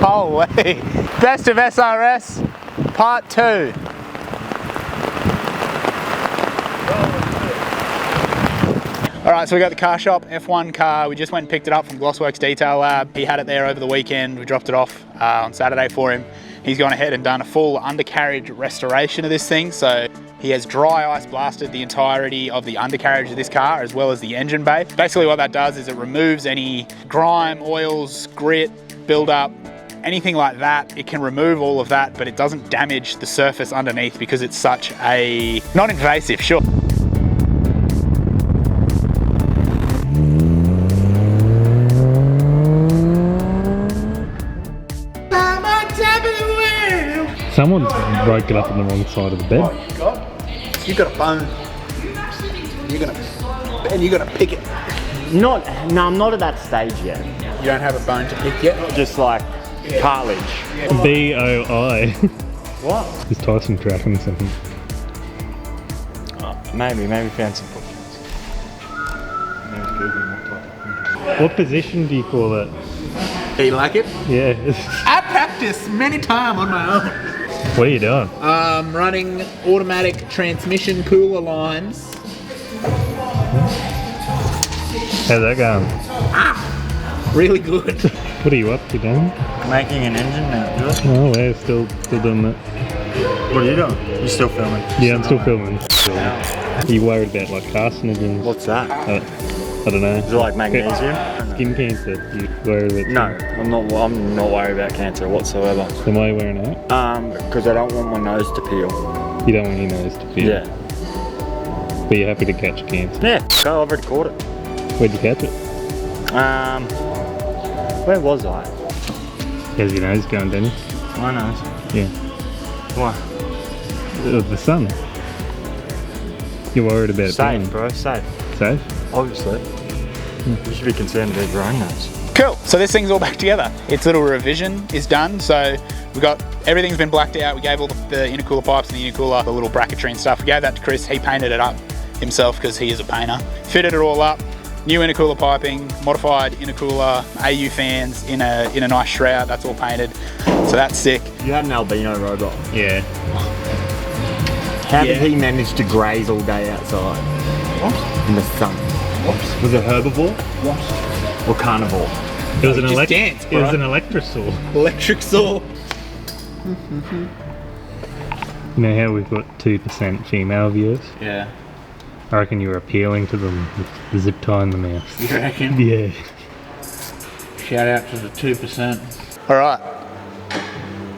Holy. Best of SRS, part 2. Alright, so we got the car shop, F1 car. We just went and picked it up from Glossworks Detail Lab. He had it there over the weekend. We dropped it off on Saturday for him. He's gone ahead and done a full undercarriage restoration of this thing. So he has dry ice blasted the entirety of the undercarriage of this car, as well as the engine bay. Basically what that does is it removes any grime, oils, grit, buildup, anything like that. It can remove all of that, but it doesn't damage the surface underneath because it's such a non-invasive, sure. Someone broke it up on the wrong side of the bed. Oh, you got a bone. You're gonna pick it. No, I'm not at that stage yet. You don't have a bone to pick yet? Just like cartilage. B-O-I. What? Is Tyson tracking something? Oh, maybe found some footprints. What position do you call it? Do you like it? Yeah. I practice many times on my own. What are you doing? Running automatic transmission cooler lines. How's that going? Really good. What are you up to, Dan? Making an engine now, do it? Oh, we're still doing that. What are you doing? You're still filming? Yeah, I'm still filming. Are you worried about like carcinogens? What's that? I don't know. Is it like magnesium? Skin cancer. You worried about? No, I'm not worried about cancer whatsoever. Am I wearing it? Because I don't want my nose to peel. You don't want your nose to peel? Yeah. But you're happy to catch cancer? Yeah, so I've already caught it. Where'd you catch it? Where was I? How's your nose going, Danny? My nose. Yeah. Why? The sun. You're worried about it Safe, being bro, safe. safe? Obviously. You should be concerned about your own nose. Cool, so this thing's all back together. Its little revision is done, so we got, everything's been blacked out. We gave all the intercooler pipes and the intercooler, the little bracketry and stuff. We gave that to Chris, he painted it up himself because he is a painter. Fitted it all up, new intercooler piping, modified intercooler, AU fans in a nice shroud, that's all painted. So that's sick. You had an albino robot. Yeah. How did he manage to graze all day outside? What? In the sun. Whoops. Was it herbivore? What? Or carnivore? It was an just dance, It was an electrosaur. Electric saw. You know how we've got 2% female viewers? Yeah. I reckon you were appealing to them with the zip tie in the mouth. You reckon? Yeah. Shout out to the 2%. Alright.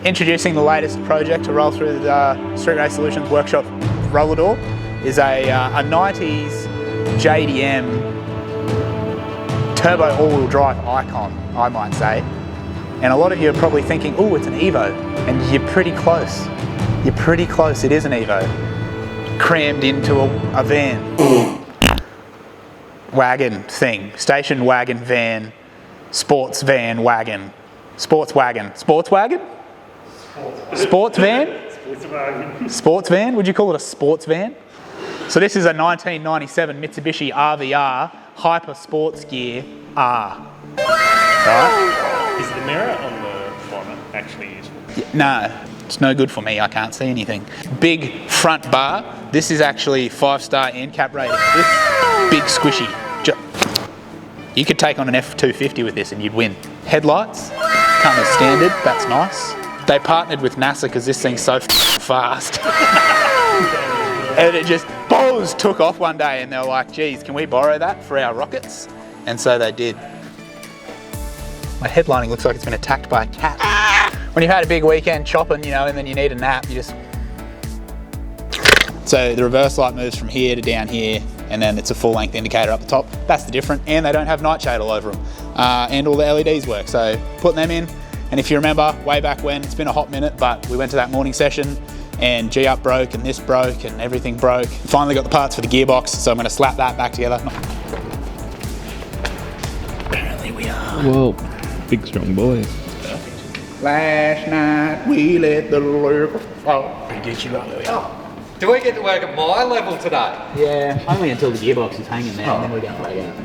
Introducing the latest project to roll through the Street Race Solutions workshop roller door is a 90s JDM turbo all-wheel drive icon, I might say. And a lot of you are probably thinking, oh, it's an Evo. And you're pretty close. You're pretty close, it is an Evo. Crammed into a van. Wagon thing. Station wagon van. Sports van wagon. Sports wagon. Sports wagon? Sports van? Sports van? Would you call it a sports van? So this is a 1997 Mitsubishi RVR Hyper Sports Gear R. Right? Is the mirror on the bonnet actually useful? Yeah, no, it's no good for me. I can't see anything. Big front bar. This is actually 5-star NCAP rating. This big squishy. You could take on an F250 with this and you'd win. Headlights come as standard. That's nice. They partnered with NASA because this thing's so fast. And it just, balls, took off one day and they were like, geez, can we borrow that for our rockets? And so they did. My headlining looks like it's been attacked by a cat. When you've had a big weekend chopping, you know, and then you need a nap, you just... So the reverse light moves from here to down here, and then it's a full length indicator up the top. That's the difference, and they don't have nightshade all over them. And all the LEDs work, so putting them in. And if you remember, way back when, it's been a hot minute, but we went to that morning session and G-up broke and this broke and everything broke. Finally got the parts for the gearbox, so I'm gonna slap that back together. Apparently we are. Whoa, big strong boys. Perfect. Last night we let the liquor fall. Get you up there. Oh, do we get to work at my level today? Yeah, only until the gearbox is hanging there, and then we're going to play out.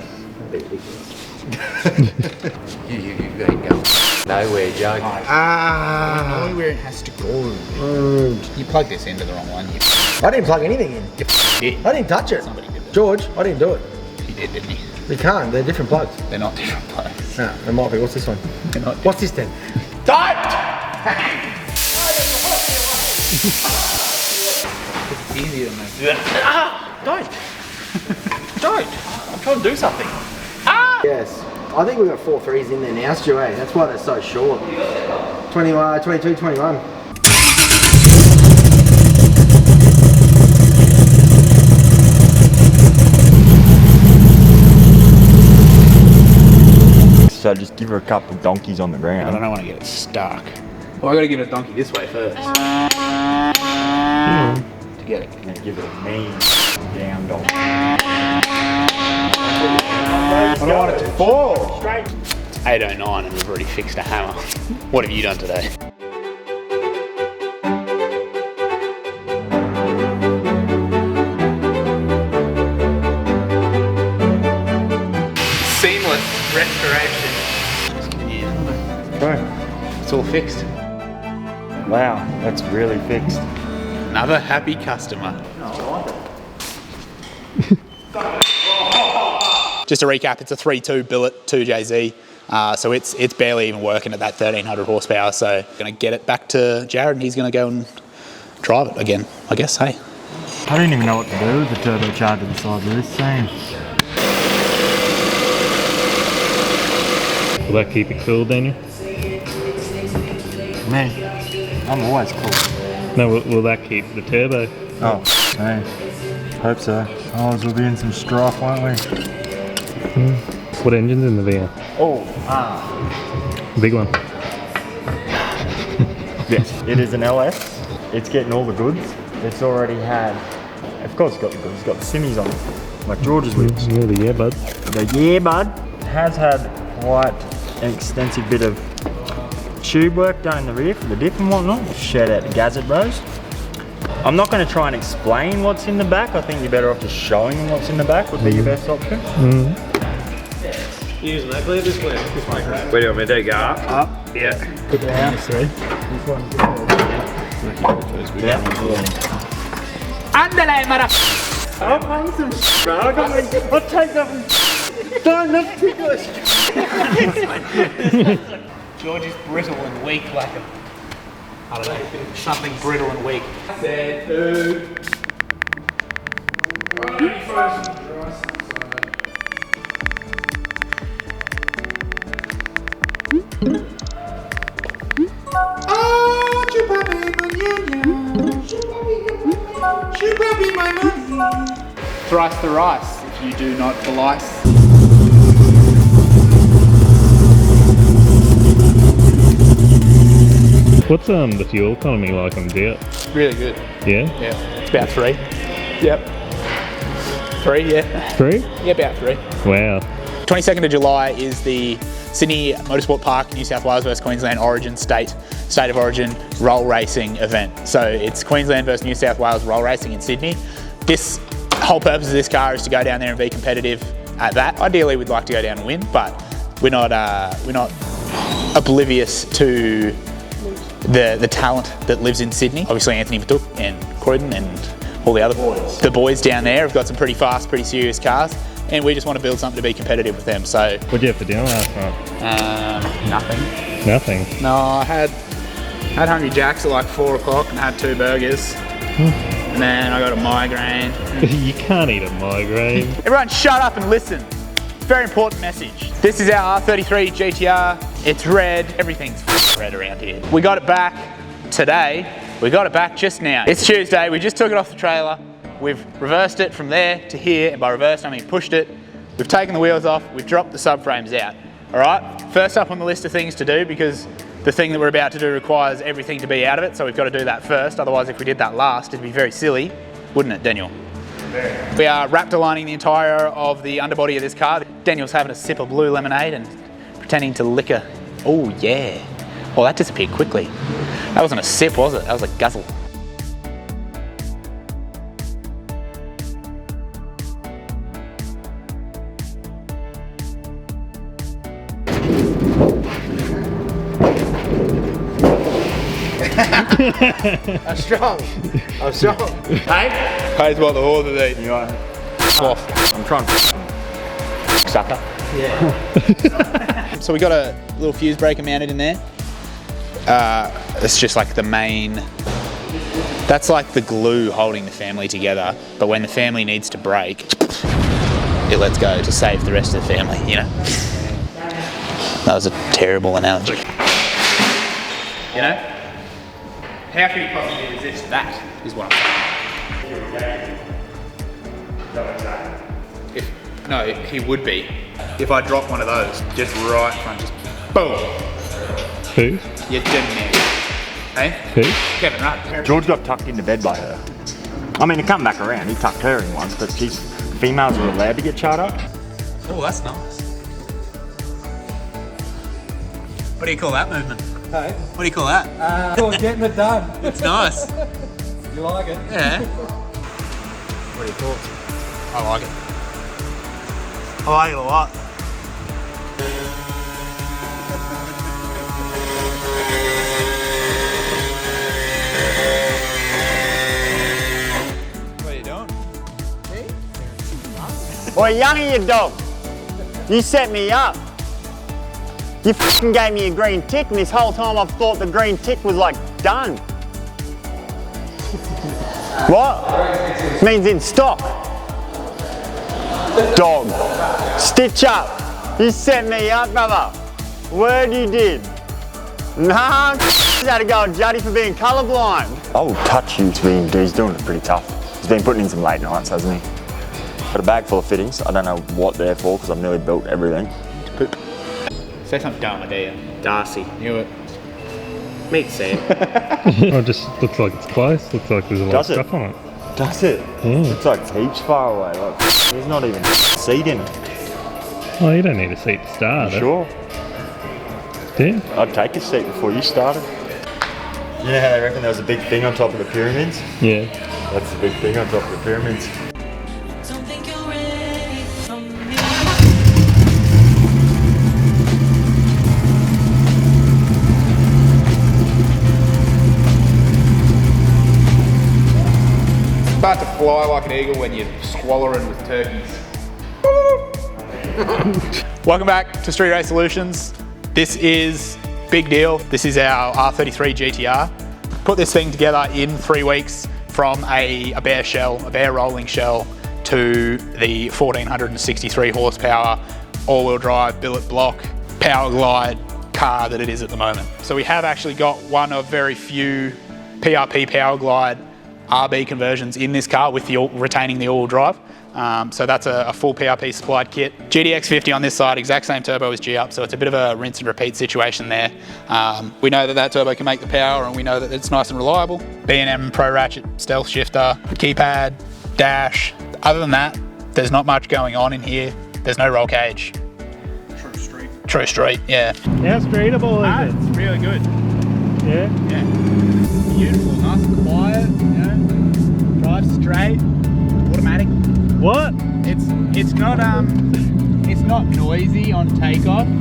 You ain't going. nowhere, joke. Know where it has to go. You plug this into the wrong one. I didn't plug anything in. I didn't touch it. Somebody did it. George, I didn't do it. He did, didn't he? You can't, they're different plugs. They're not different plugs. No, they might be. What's this one? They're not. What's this then? Don't! It's easier to move. Don't! Don't! I'm trying to do something. Yes. I think we've got 4 3s in there now, Stu, eh? That's why they're so short. 21, 22, 21. So just give her a couple of donkeys on the ground. I don't want to get it stuck. Well, I got to give it a donkey this way first. To get it. And then give it a mean down donkey. I don't want it to fall. Straight. It's 8:09 and we've already fixed a hammer. What have you done today? Seamless restoration. Okay. It's all fixed. Wow, that's really fixed. Another happy customer. Just to recap, it's a 3.2 billet 2JZ, so it's barely even working at that 1300 horsepower. So going to get it back to Jared, and he's going to go and drive it again, I guess. Hey, I don't even know what to do with the turbocharger the size of this thing. Will that keep it cool, Daniel? Me. I'm always cool. No, will that keep the turbo? Oh, hey. Hope so. Otherwise we'll be in some strife, won't we? What engine's in the VR? Oh, Big one. Yes, it is an LS. It's getting all the goods. It's already had, of course it's got the goods. It's got the simmies on it, like George's wheels. Yeah, the yeah, bud. The yeah bud has had quite an extensive bit of tube work done in the rear for the diff and whatnot. Shout out to Gazette Bros. I'm not going to try and explain what's in the back. I think you're better off just showing them what's in the back would be your best option. Use that clear, this way. Where do you want me to go? Up? Yeah. put down. Andale, mother. I'll pay some bro. I'll take that one. Don't look ticklish. George is brittle and weak, like a, I don't know, something brittle and weak. Said food. Thrice the rice if you do not police. What's the fuel economy like on Jet? Really good. Yeah? Yeah, it's about 3. Yep. 3, yeah. 3? Yeah, about 3. Wow. 22nd of July is the Sydney Motorsport Park, New South Wales versus Queensland Origin State of Origin roll racing event. So it's Queensland versus New South Wales roll racing in Sydney. This whole purpose of this car is to go down there and be competitive at that. Ideally, we'd like to go down and win, but we're not oblivious to the talent that lives in Sydney. Obviously, Anthony Matuk and Croydon and all the other boys. The boys down there have got some pretty fast, pretty serious cars, and we just want to build something to be competitive with them. So, What'd you have for dinner last night? nothing. Nothing. No, I had Hungry Jacks at like 4 o'clock and had 2 burgers. And then I got a migraine. You can't eat a migraine. Everyone shut up and listen. Very important message. This is our R33 GTR. It's red. Everything's red around here. We got it back today. We got it back just now. It's Tuesday. We just took it off the trailer. We've reversed it from there to here. And by reversed, I mean pushed it. We've taken the wheels off. We've dropped the subframes out. All right? First up on the list of things to do, because the thing that we're about to do requires everything to be out of it, so we've got to do that first. Otherwise, if we did that last, it'd be very silly, wouldn't it, Daniel? We are wrapped aligning the entire of the underbody of this car. Daniel's having a sip of blue lemonade and pretending to lick a... Oh, yeah. Well, that disappeared quickly. That wasn't a sip, was it? That was a guzzle. I'm strong. I'm strong. Hey? Pays what the horses eat. You know, Sloth. I'm trying to sucker. Yeah. So we got a little fuse breaker mounted in there. It's just like the main, that's like the glue holding the family together. But when the family needs to break, it lets go to save the rest of the family, you know? That was a terrible analogy. You know? How can you possibly resist that, is what I'm saying. No, he would be. If I drop one of those, just right in front, just boom. Who? You're dead man. Hey? Who? Kevin, right? George got tucked into bed by her. I mean, to come back around, he tucked her in once, but females are allowed to get charred up. Oh, that's nice. What do you call that movement? Hey, What do you call that? getting it done. It's nice. You like it? Yeah. What are your thoughts? I like it. I like it a lot. What are you doing? Boy, Youngie, you dog. You set me up. You f***ing gave me a green tick, and this whole time I've thought the green tick was like done. What? Means in stock. Dog. Stitch up. You set me up, brother. Word you did. Nah, had to go at Juddy for being colourblind. I will touch you to being, he's doing it pretty tough. He's been putting in some late nights, hasn't he? Got a bag full of fittings. I don't know what they're for because I've nearly built everything. Poop. Say something dumb, I dare you. Darcy. Knew it. Meet Sam. Oh, it just looks like it's close. Looks like there's a lot of Does it? stuff on it. Does it? Yeah. It's like heaps far away. Like, there's not even a seat in it. Oh, you don't need a seat to start. Sure. Yeah. I'd take a seat before you started. You know how they reckon there was a big thing on top of the pyramids? Yeah. That's the big thing on top of the pyramids. Don't think you're ready for me. About to fly like an eagle when you're squallering with turkeys. Welcome back to Street Race Solutions. This is Big Deal. This is our R33 GTR. Put this thing together in 3 weeks from a bare shell, a bare rolling shell, to the 1463 horsepower all-wheel drive billet block power glide car that it is at the moment. So we have actually got one of very few PRP power glide RB conversions in this car with the retaining the all-wheel drive. So that's a full PRP supplied kit. GTX 50 on this side, exact same turbo as G-Up, so it's a bit of a rinse and repeat situation there. We know that turbo can make the power, and we know that it's nice and reliable. B&M Pro Ratchet stealth shifter, keypad, dash. Other than that, there's not much going on in here. There's no roll cage. True street. True street, yeah. How streetable is it? It's really good. Yeah. Yeah. Beautiful, nice and quiet, you know. Drive straight, automatic. What? It's not noisy on takeoff. It's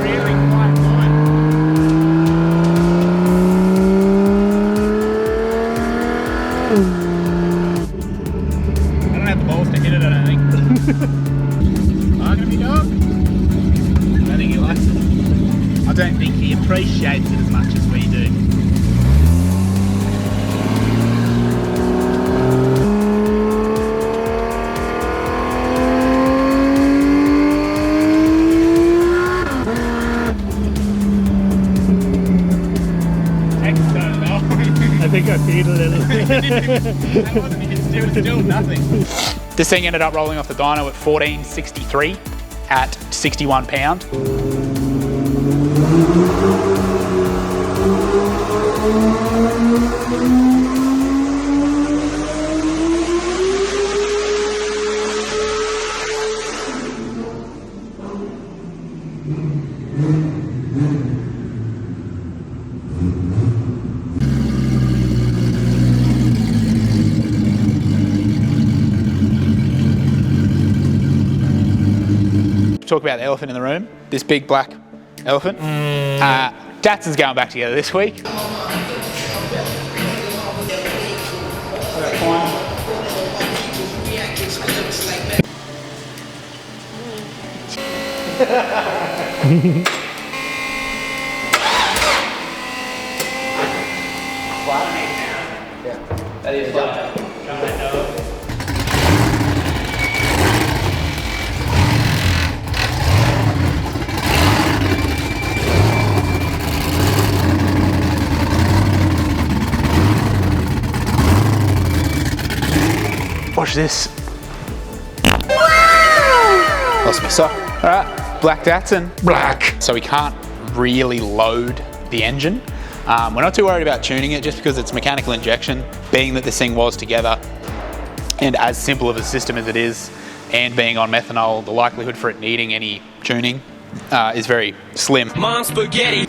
really quite good. I don't have the balls to hit it, I don't think. Barking at me, dog. I don't think he likes it. I don't think he appreciates it as much as we do. I think I feed a little. That wasn't it's still nothing. This thing ended up rolling off the dyno at 1463 at 61 pound. Talk about the elephant in the room, this big black elephant. Datsun's going back together this week. That is flat. Watch this. Lost my sock. All right, black Datsun. Black. So we can't really load the engine. We're not too worried about tuning it just because it's mechanical injection, being that this thing was together and as simple of a system as it is, and being on methanol, the likelihood for it needing any tuning is very slim. Mom spaghetti.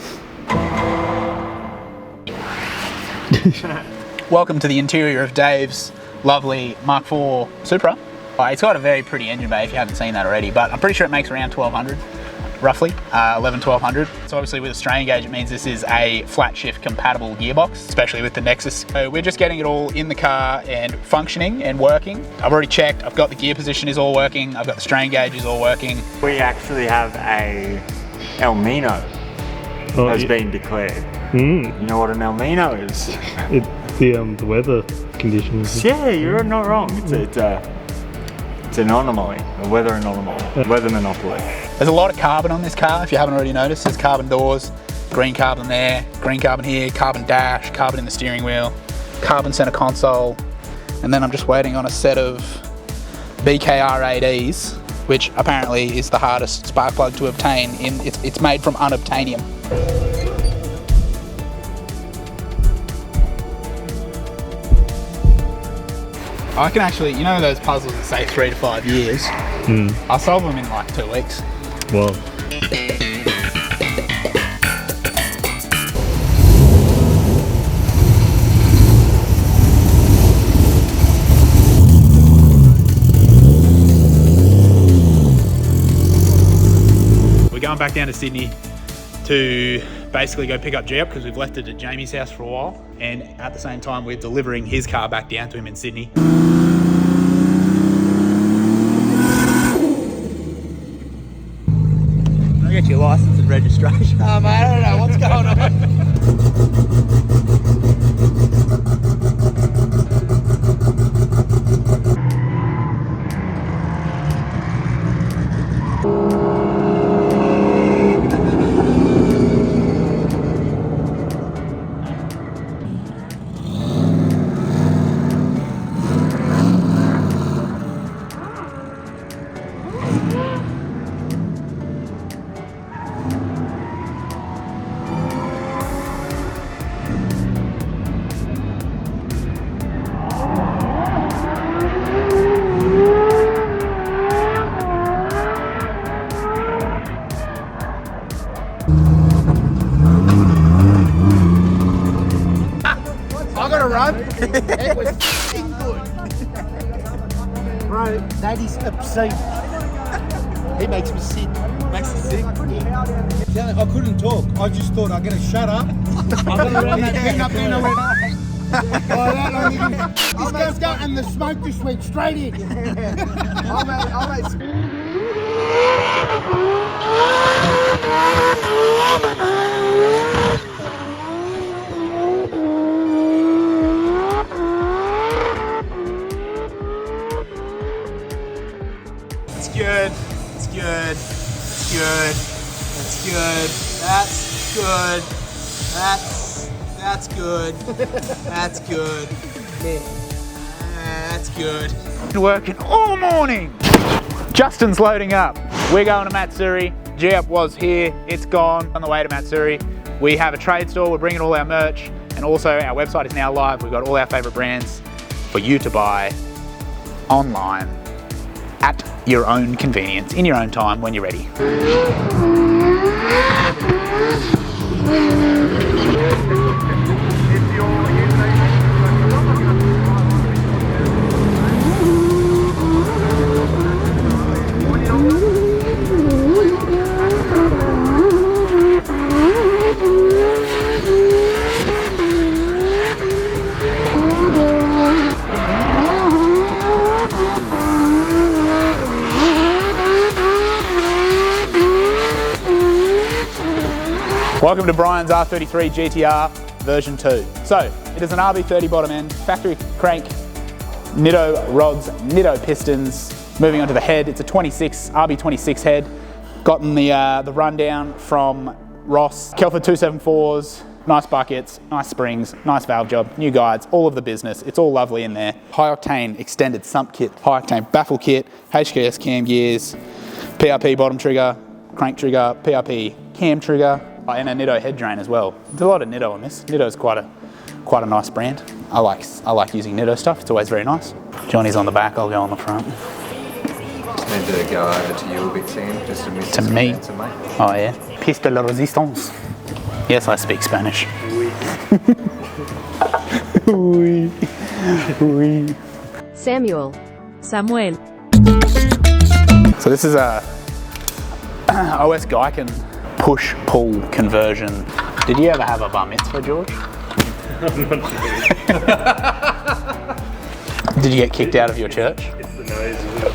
Welcome to the interior of Dave's lovely Mark IV Supra. It's got a very pretty engine bay if you haven't seen that already, but I'm pretty sure it makes around 1200, roughly, 1200. So obviously with a strain gauge, it means this is a flat shift compatible gearbox, especially with the Nexus. So we're just getting it all in the car and functioning and working. I've already checked, I've got the gear position is all working, I've got the strain gauge is all working. We actually have a El Nino has been declared. You know what an El Nino is? It's the weather conditions. Yeah, you're not wrong. It's an anomaly, a weather anomaly, weather monopoly. There's a lot of carbon on this car, if you haven't already noticed. There's carbon doors, green carbon there, green carbon here, carbon dash, carbon in the steering wheel, carbon center console, and then I'm just waiting on a set of RWBs, which apparently is the hardest spark plug to obtain. It's made from unobtainium. I can actually, you know those puzzles that say 3 to 5 years? I solve them in like 2 weeks. Well, we're going back down to Sydney to basically go pick up Gearbox because we've left it at Jamie's house for a while, and at the same time we're delivering his car back down to him in Sydney. Can I get your license and registration? Oh mate, I don't know what's going on. It was f***ing good. Bro, that is obscene. He makes me sick. Makes us sick. I couldn't talk. I just thought I'm gonna shut up. I'm gonna run that thing up in This guy's got and the smoke just went straight in. It's good. It's good. It's good. It's good. That's good. That's good. That's good. That's good. Been working all morning. Justin's loading up. We're going to Matsuri. Gearbox was here. It's gone. On the way to Matsuri. We have a trade store. We're bringing all our merch, and also our website is now live. We've got all our favorite brands for you to buy online at your own convenience, in your own time, when you're ready. Welcome to Brian's R33 GTR version 2. So, it is an RB30 bottom end, factory crank, Nitto rods, Nitto pistons. Moving on to the head, it's a RB26 head. Gotten the rundown from Ross. Kelford 274s, nice buckets, nice springs, nice valve job, new guides, all of the business. It's all lovely in there. High octane extended sump kit, high octane baffle kit, HKS cam gears, PRP bottom trigger, crank trigger, PRP cam trigger, and a Nitto head drain as well. There's a lot of Nitto on this. Nitto's quite a nice brand. I like using Nitto stuff. It's always very nice. Johnny's on the back. I'll go on the front. Need to go over to you a bit soon, just to miss To me? Oh yeah. Piste de la résistance. Yes, I speak Spanish. Oui. Oui. Samuel. So this is a OS Geiken push-pull conversion. Did you ever have a bar mitzvah, George? Did you get kicked out of your church? It's the nose, isn't it?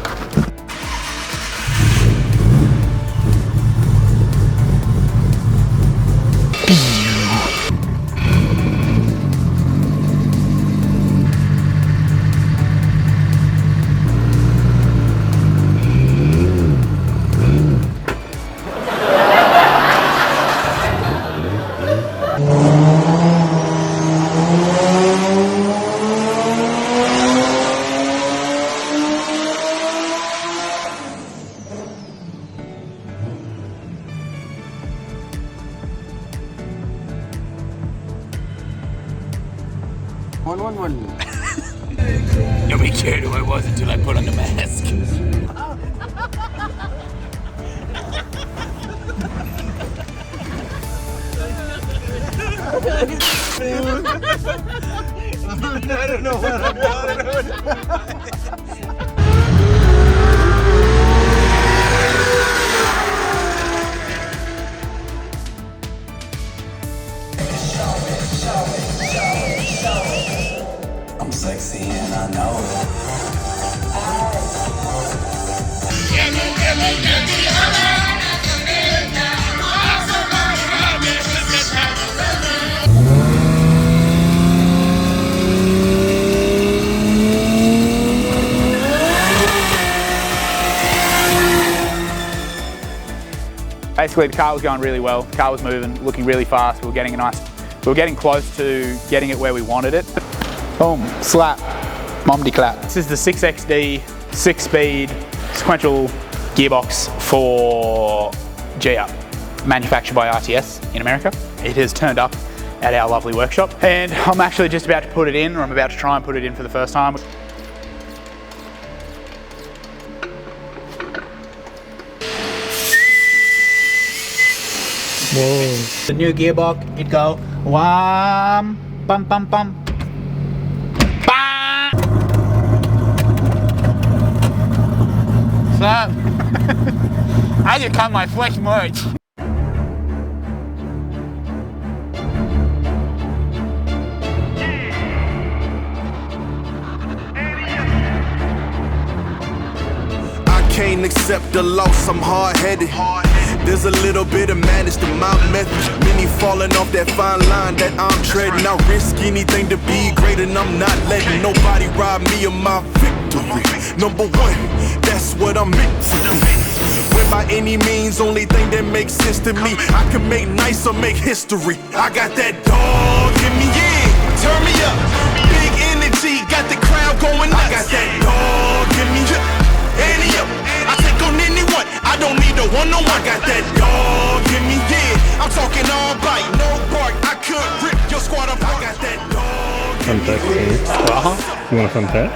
Nobody cared who I was until I put on the mask. I don't know what I'm doing. I'm sexy and I know it. Basically, the car was going really well. The car was moving, looking really fast. We were getting close to getting it where we wanted it. Boom, slap, momdy clap. This is the 6XD, 6-speed sequential gearbox for GR, manufactured by RTS in America. It has turned up at our lovely workshop, and I'm actually just about to put it in, or I'm about to try and put it in for the first time. Whoa. The new gearbox, it go wham, bum bum bum. Bah! So, I just cut my flesh merch. I can't accept the loss, I'm hard-headed. There's a little bit of madness to my method. Many falling off that fine line that I'm treading. I risk anything to be great, and I'm not letting nobody rob me of my victory. Number one, that's what I'm meant to do. When by any means, only thing that makes sense to me, I can make nice or make history. I got that dog in me, yeah, turn me up. Big energy, got the crowd going nuts. I got that dog in me, Annie up. I take on anyone, I don't need a one-on-one. I got that dog in me, yeah. I'm talking all bite, no bark. I could rip your squad apart. I got that dog in Fun fact for you. You want a fun fact?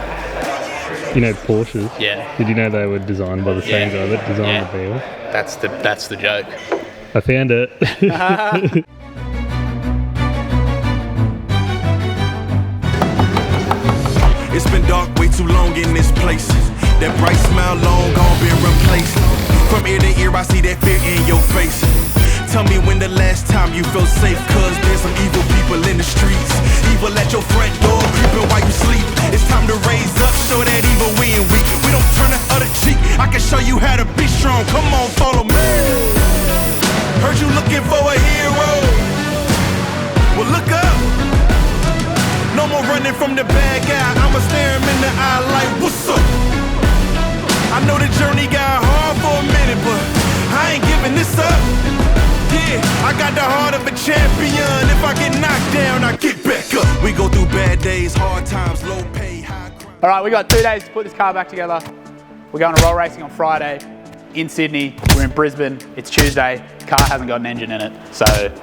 You know Porsches? Yeah. Did you know they were designed by the same guy that designed the Beetle? That's the joke. I found it. It's been dark way too long in this place. That bright smile long gone been replaced. From ear to ear I see that fear in your face. Tell me when the last time you felt safe, cause there's some evil people in the streets. Evil at your front door, creeping while you sleep. It's time to raise up, show that evil we ain't weak. We don't turn the other cheek, I can show you how to be strong. Come on, follow me. Heard you looking for a hero. running from the bad guy. I'ma stare him in the eye like, what's up? I know the journey got hard for a minute, but I ain't giving this up. Yeah, I got the heart of a champion. If I get knocked down, I get back up. We go through bad days, hard times, low pay, high crime. All right, we got 2 days to put this car back together. We're going to roll racing on Friday in Sydney. We're in Brisbane. It's Tuesday. The car hasn't got an engine in it. So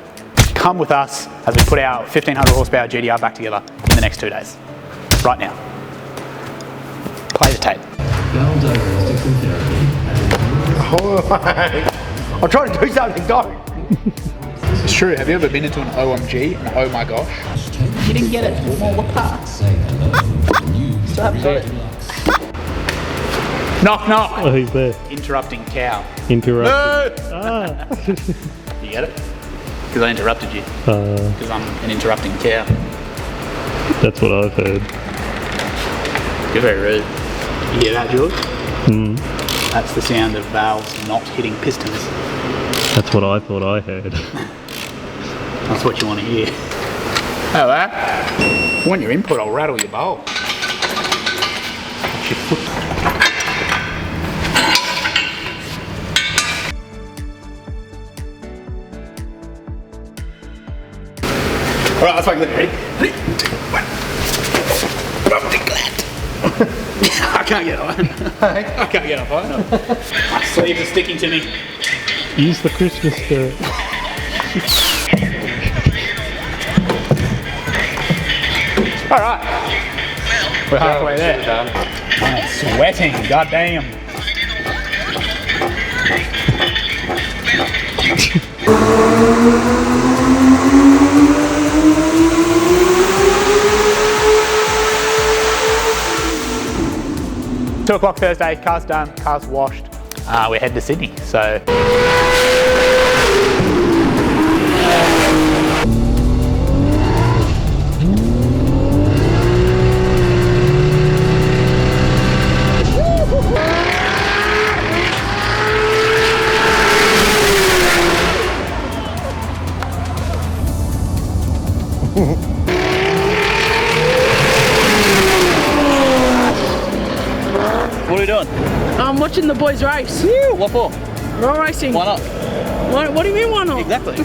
come with us as we put our 1500 horsepower GTR back together in the next 2 days. Right now. Play the tape. I'm trying to do something, don't. It's true. Have you ever been into an OMG? An oh my gosh? You didn't get it. Well, what part? Still haven't got it. Knock, knock. Oh, he's there. Interrupting cow. Interrupted. No! Ah. You get it? Because I interrupted you. Because I'm an interrupting cow. That's what I've heard. You're very rude. You hear that, George? Mm. That's the sound of valves not hitting pistons. That's what I thought I heard. That's what you want to hear. Hello. I want your input, I'll rattle your bowl. Watch your foot. Alright, let's make it. Ready? 3, 2, 1. I can't get on. I can't get up on. My sleeves are sticking to me. Use the Christmas spirit. Alright. We're halfway there. I'm sweating, goddamn. Two o'clock Thursday, car's done, car's washed. We're heading to Sydney, so. What are we doing? I'm watching the boys race. What for? Roll racing. Why not? What do you mean why not? Exactly.